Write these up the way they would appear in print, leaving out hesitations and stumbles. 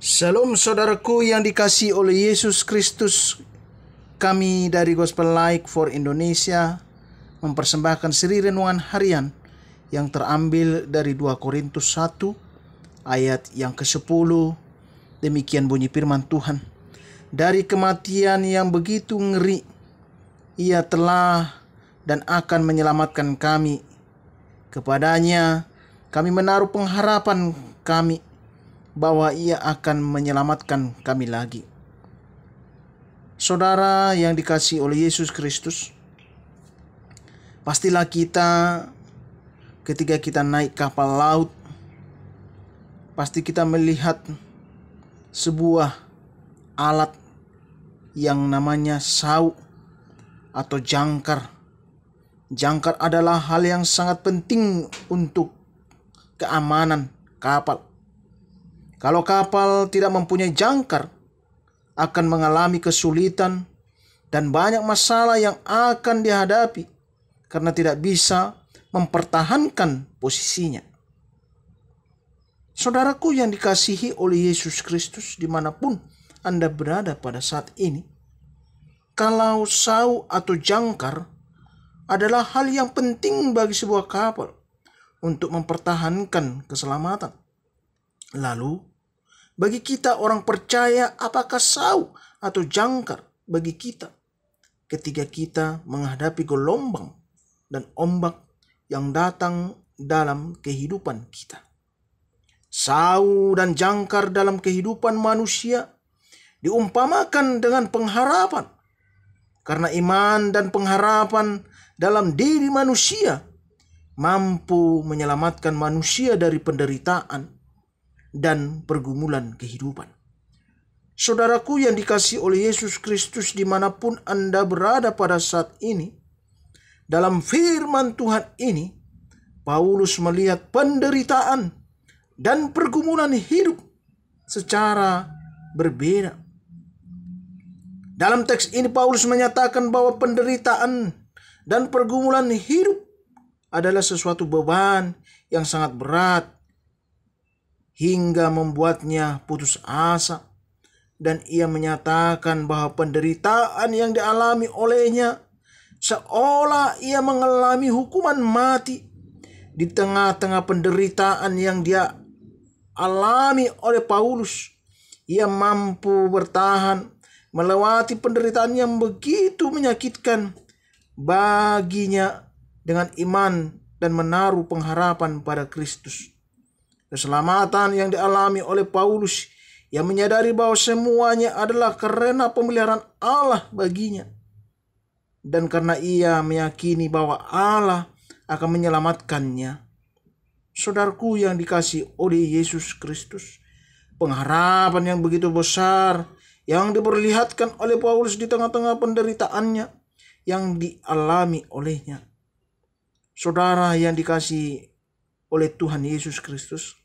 Shalom saudaraku yang dikasihi oleh Yesus Kristus. Kami dari Gospel Light for Indonesia mempersembahkan seri renungan harian yang terambil dari 2 Korintus 1 ayat yang ke-10. Demikian bunyi firman Tuhan. Dari kematian yang begitu ngeri, Ia telah dan akan menyelamatkan kami. Kepadanya kami menaruh pengharapan kami bahwa Ia akan menyelamatkan kami lagi. Saudara yang dikasihi oleh Yesus Kristus, pastilah kita ketika kita naik kapal laut, pasti kita melihat sebuah alat yang namanya sau atau jangkar. Jangkar adalah hal yang sangat penting untuk keamanan kapal. Kalau kapal tidak mempunyai jangkar, akan mengalami kesulitan dan banyak masalah yang akan dihadapi karena tidak bisa mempertahankan posisinya. Saudaraku yang dikasihi oleh Yesus Kristus, dimanapun Anda berada pada saat ini, kalau sau atau jangkar adalah hal yang penting bagi sebuah kapal untuk mempertahankan keselamatan. Lalu, bagi kita orang percaya, apakah sau atau jangkar bagi kita ketika kita menghadapi gelombang dan ombak yang datang dalam kehidupan kita? Sau dan jangkar dalam kehidupan manusia diumpamakan dengan pengharapan, karena iman dan pengharapan dalam diri manusia mampu menyelamatkan manusia dari penderitaan dan pergumulan kehidupan. Saudaraku yang dikasihi oleh Yesus Kristus, dimanapun Anda berada pada saat ini, dalam firman Tuhan ini, Paulus melihat penderitaan dan pergumulan hidup secara berbeda. Dalam teks ini Paulus menyatakan bahwa penderitaan dan pergumulan hidup adalah sesuatu beban yang sangat berat, hingga membuatnya putus asa, dan ia menyatakan bahwa penderitaan yang dialami olehnya seolah ia mengalami hukuman mati. Di tengah-tengah penderitaan yang dia alami oleh Paulus, ia mampu bertahan melewati penderitaan yang begitu menyakitkan baginya dengan iman dan menaruh pengharapan pada Kristus. Keselamatan yang dialami oleh Paulus, yang menyadari bahwa semuanya adalah karena pemeliharaan Allah baginya, dan karena ia meyakini bahwa Allah akan menyelamatkannya. Saudaraku yang dikasihi oleh Yesus Kristus, pengharapan yang begitu besar yang diperlihatkan oleh Paulus di tengah-tengah penderitaannya yang dialami olehnya. Saudara yang dikasihi oleh Tuhan Yesus Kristus,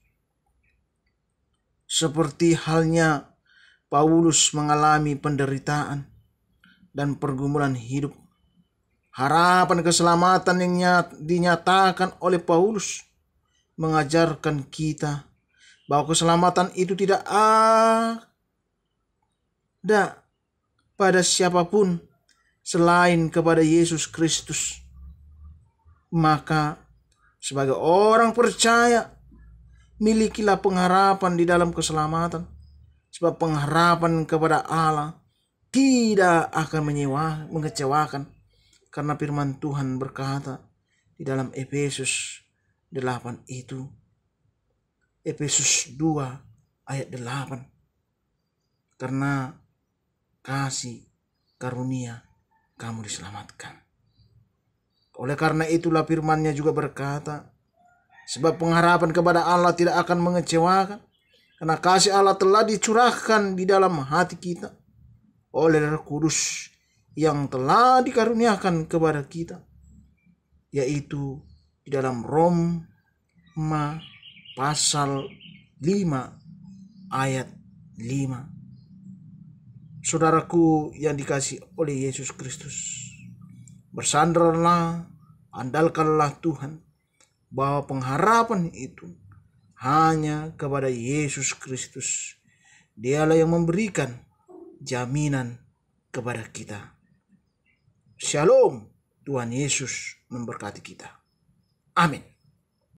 seperti halnya Paulus mengalami penderitaan dan pergumulan hidup, harapan keselamatan yang dinyatakan oleh Paulus mengajarkan kita bahwa keselamatan itu tidak ada pada siapapun selain kepada Yesus Kristus. Maka sebagai orang percaya, milikilah pengharapan di dalam keselamatan, sebab pengharapan kepada Allah tidak akan mengecewakan, karena firman Tuhan berkata di dalam Efesus 8 itu, Efesus 2 ayat 8, karena kasih karunia kamu diselamatkan. Oleh karena itulah firman-Nya juga berkata, sebab pengharapan kepada Allah tidak akan mengecewakan, karena kasih Allah telah dicurahkan di dalam hati kita oleh Roh Kudus yang telah dikaruniakan kepada kita, yaitu di dalam Roma pasal 5 ayat 5. Saudaraku yang dikasihi oleh Yesus Kristus, bersandarlah, andalkanlah Tuhan, bahwa pengharapan itu hanya kepada Yesus Kristus, Dialah yang memberikan jaminan kepada kita. Shalom, Tuhan Yesus memberkati kita. Amin.